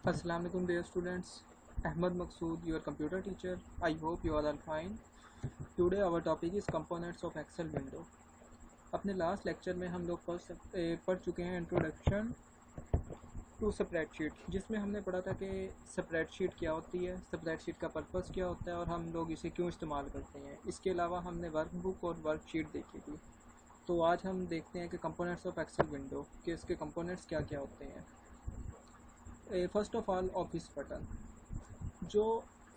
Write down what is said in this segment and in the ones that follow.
Assalamu alaikum dear students. Ahmad Maqsood, your computer teacher. I hope you are all fine. Today our topic is components of Excel window. अपने last lecture में हम लोग पढ़ चुके हैं introduction to spreadsheet, जिसमें हमने पढ़ा था कि स्प्रेडशीट क्या होती है, स्प्रेडशीट का पर्पस क्या होता है और हम लोग इसे क्यों इस्तेमाल करते हैं। इसके अलावा हमने वर्कबुक और वर्कशीट देखी थी। तो आज हम देखते हैं कि कंपोनेंट्स ऑफ एक्सेल विंडो के इसके कंपोनेंट्स क्या क्या होते हैं। First of all office button, जो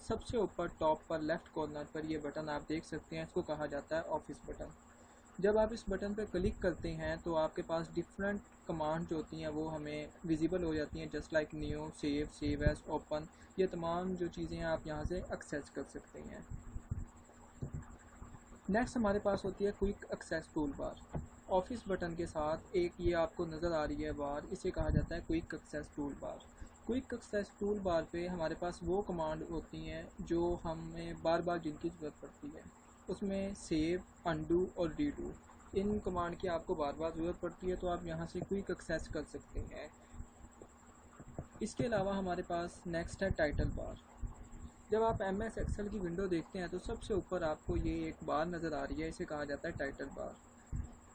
सबसे ऊपर टॉप पर लेफ़्ट कॉर्नर पर ये बटन आप देख सकते हैं, इसको कहा जाता है ऑफिस बटन। जब आप इस बटन पर क्लिक करते हैं तो आपके पास डिफरेंट कमांड जो होती हैं वो हमें विजिबल हो जाती हैं, just like new, save as, open. ये तमाम जो चीज़ें हैं आप यहाँ से एक्सेस कर सकते हैं। नेक्स्ट हमारे पास होती है quick access tool bar. Office button के साथ एक ये आपको नज़र आ रही है बार, इसे कहा जाता है quick access tool bar. Quick access tool bar पे हमारे पास वो कमांड होती हैं जो हमें बार बार जिनकी ज़रूरत पड़ती है। उसमें सेव, अनडू और रीडू, इन कमांड की आपको बार बार ज़रूरत पड़ती है, तो आप यहाँ से क्विक एक्सेस कर सकते हैं। इसके अलावा हमारे पास नेक्स्ट है टाइटल बार। जब आप MS एक्सेल की विंडो देखते हैं तो सबसे ऊपर आपको ये एक बार नज़र आ रही है, इसे कहा जाता है टाइटल बार।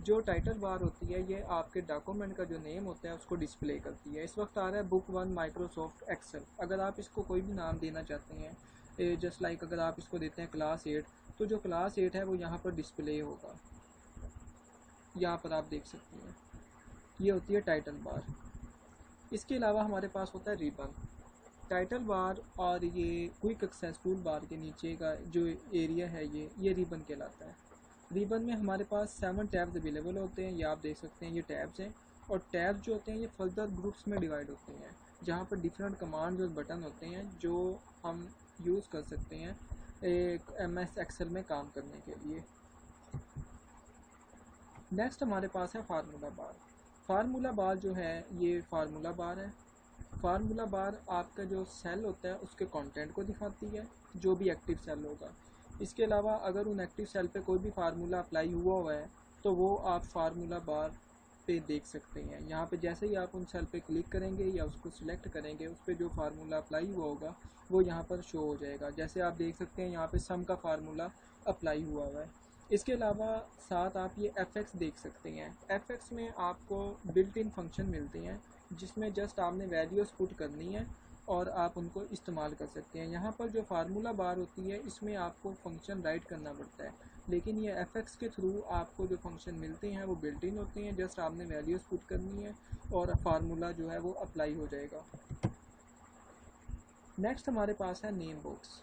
जो टाइटल बार होती है ये आपके डॉक्यूमेंट का जो नेम होता है उसको डिस्प्ले करती है। इस वक्त आ रहा है बुक 1 माइक्रोसॉफ्ट एक्सेल। अगर आप इसको कोई भी नाम देना चाहते हैं, जस्ट लाइक अगर आप इसको देते हैं क्लास 8, तो जो क्लास 8 है वो यहाँ पर डिस्प्ले होगा। यहाँ पर आप देख सकते हैं, ये होती है टाइटल बार। इसके अलावा हमारे पास होता है रिबन। टाइटल बार और ये क्विक एक्सेस टूल बार के नीचे का जो एरिया है ये रिबन कहलाता है। रिबन में हमारे पास 7 टैब्स अवेलेबल होते हैं, ये आप देख सकते हैं, ये टैब्स हैं। और टैब्स जो होते हैं ये फर्दर ग्रुप्स में डिवाइड होते हैं, जहाँ पर डिफरेंट कमांड्स और बटन होते हैं जो हम यूज़ कर सकते हैं एक MS एक्सेल में काम करने के लिए। नेक्स्ट हमारे पास है फार्मूला बार। फार्मूला बार जो है ये फार्मूला बार है। फार्मूला बार आपका जो सेल होता है उसके कंटेंट को दिखाती है, जो भी एक्टिव सेल होगा। इसके अलावा अगर उन एक्टिव सेल पे कोई भी फार्मूला अप्लाई हुआ है तो वो आप फार्मूला बार पे देख सकते हैं। यहाँ पे जैसे ही आप उन सेल पे क्लिक करेंगे या उसको सिलेक्ट करेंगे, उस पर जो फार्मूला अप्लाई हुआ होगा वो यहाँ पर शो हो जाएगा। जैसे आप देख सकते हैं यहाँ पे सम का फार्मूला अप्लाई हुआ है। इसके अलावा साथ आप ये FX देख सकते हैं। FX में आपको बिल्ट इन फंक्शन मिलते हैं, जिसमें जस्ट आपने वैल्यूज़ पुट करनी है और आप उनको इस्तेमाल कर सकते हैं। यहाँ पर जो फार्मूला बार होती है इसमें आपको फंक्शन राइट करना पड़ता है, लेकिन ये FX के थ्रू आपको जो फंक्शन मिलते हैं वो बिल्ट इन होते हैं। जस्ट आपने वैल्यूज़ पुट करनी है और फार्मूला जो है वो अप्लाई हो जाएगा। नेक्स्ट हमारे पास है नेम बॉक्स।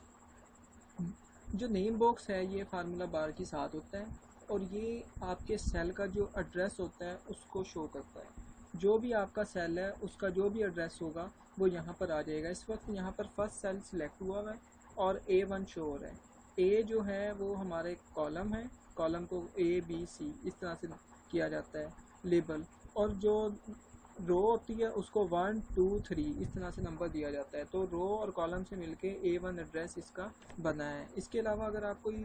जो नेम बॉक्स है ये फार्मूला बार के साथ होता है और ये आपके सेल का जो एड्रेस होता है उसको शो करता है। जो भी आपका सेल है उसका जो भी एड्रेस होगा वो यहाँ पर आ जाएगा। इस वक्त यहाँ पर फर्स्ट सेल सिलेक्ट हुआ है और A1 शो हो रहा है। A जो है वो हमारे कॉलम है, कॉलम को ABC इस तरह से किया जाता है लेबल, और जो रो होती है उसको 1 2 3 इस तरह से नंबर दिया जाता है। तो रो और कॉलम से मिलके A1 एड्रेस इसका बना है। इसके अलावा अगर आप कोई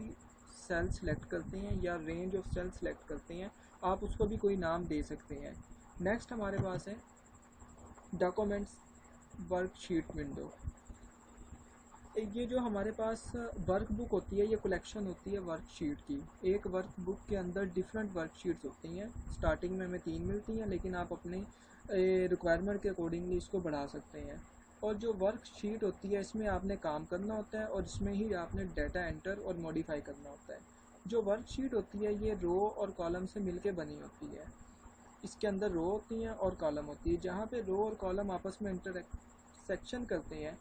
सेल सेलेक्ट करते हैं या रेंज ऑफ सेल सेलेक्ट करते हैं, आप उसको भी कोई नाम दे सकते हैं। नेक्स्ट हमारे पास है डॉक्यूमेंट्स वर्कशीट विंडो। ये जो हमारे पास वर्कबुक होती है ये कलेक्शन होती है वर्कशीट की। एक वर्कबुक के अंदर डिफरेंट वर्कशीट्स होती हैं। स्टार्टिंग में हमें 3 मिलती हैं, लेकिन आप अपने रिक्वायरमेंट के अकॉर्डिंगली इसको बढ़ा सकते हैं। और जो वर्कशीट होती है इसमें आपने काम करना होता है और इसमें ही आपने डाटा एंटर और मॉडिफाई करना होता है। जो वर्कशीट होती है ये रो और कॉलम से मिलके बनी होती है। इसके अंदर रो होती हैं और कॉलम होती है। जहाँ पे रो और कॉलम आपस में इंटरसेक्शन करते हैं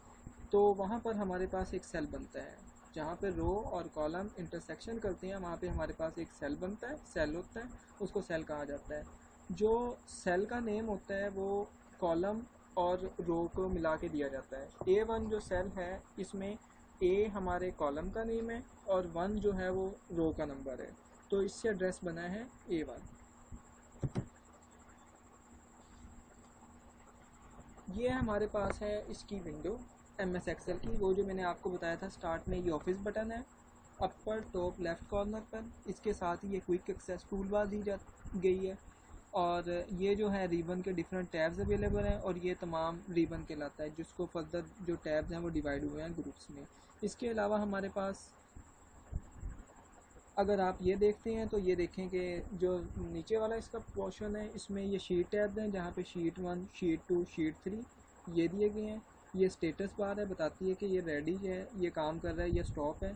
तो वहाँ पर हमारे पास एक सेल बनता है। जहाँ पे रो और कॉलम इंटरसेक्शन करते हैं वहाँ पे हमारे पास एक सेल बनता है, सेल होता है, उसको सेल कहा जाता है। जो सेल का नेम होता है वो कॉलम और रो को मिला के दिया जाता है। A1 जो सेल है इसमें A हमारे कॉलम का नेम है और 1 जो है वो रो का नंबर है, तो इससे एड्रेस बना है A1। ये हमारे पास है इसकी विंडो MS एक्सेल की, वो जो मैंने आपको बताया था स्टार्ट में। ये ऑफिस बटन है अपर टॉप लेफ्ट कॉर्नर पर, इसके साथ ही ये क्विक एक्सेस टूल बार दी जा गई है। और ये जो है रिबन के डिफरेंट टैब्स अवेलेबल हैं और ये तमाम रिबन कहलाता है, जिसको फर्दर जो टैब्स हैं वो डिवाइड हुए हैं ग्रुप्स में। इसके अलावा हमारे पास अगर आप ये देखते हैं तो ये देखें कि जो नीचे वाला इसका पोर्शन है इसमें ये शीट टैब्स हैं, जहाँ पे शीट 1, शीट 2, शीट 3 ये दिए गए हैं। ये स्टेटस बार है, बताती है कि ये रेडी है, ये काम कर रहा है, ये स्टॉप है।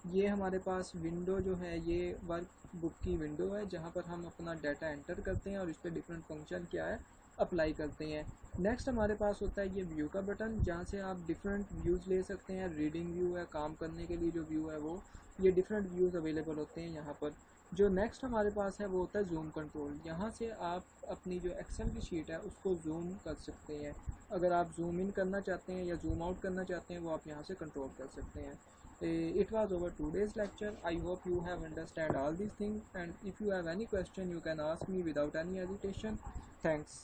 ये हमारे पास विंडो जो है ये वर्क बुक की विंडो है, जहाँ पर हम अपना डाटा एंटर करते हैं और इस पर डिफरेंट फंक्शन क्या है अप्लाई करते हैं। नेक्स्ट हमारे पास होता है ये व्यू का बटन, जहाँ से आप डिफरेंट व्यूज़ ले सकते हैं। रीडिंग व्यू है, काम करने के लिए जो व्यू है वो, ये डिफरेंट व्यूज़ अवेलेबल होते हैं यहाँ पर। जो नेक्स्ट हमारे पास है वो होता है जूम कंट्रोल। यहाँ से आप अपनी जो एक्सेल की शीट है उसको जूम कर सकते हैं। अगर आप जूम इन करना चाहते हैं या जूम आउट करना चाहते हैं वो आप यहाँ से कंट्रोल कर सकते हैं। It was over today's lecture. I hope you have understand all these things, and if you have any question you can ask me without any hesitation. Thanks.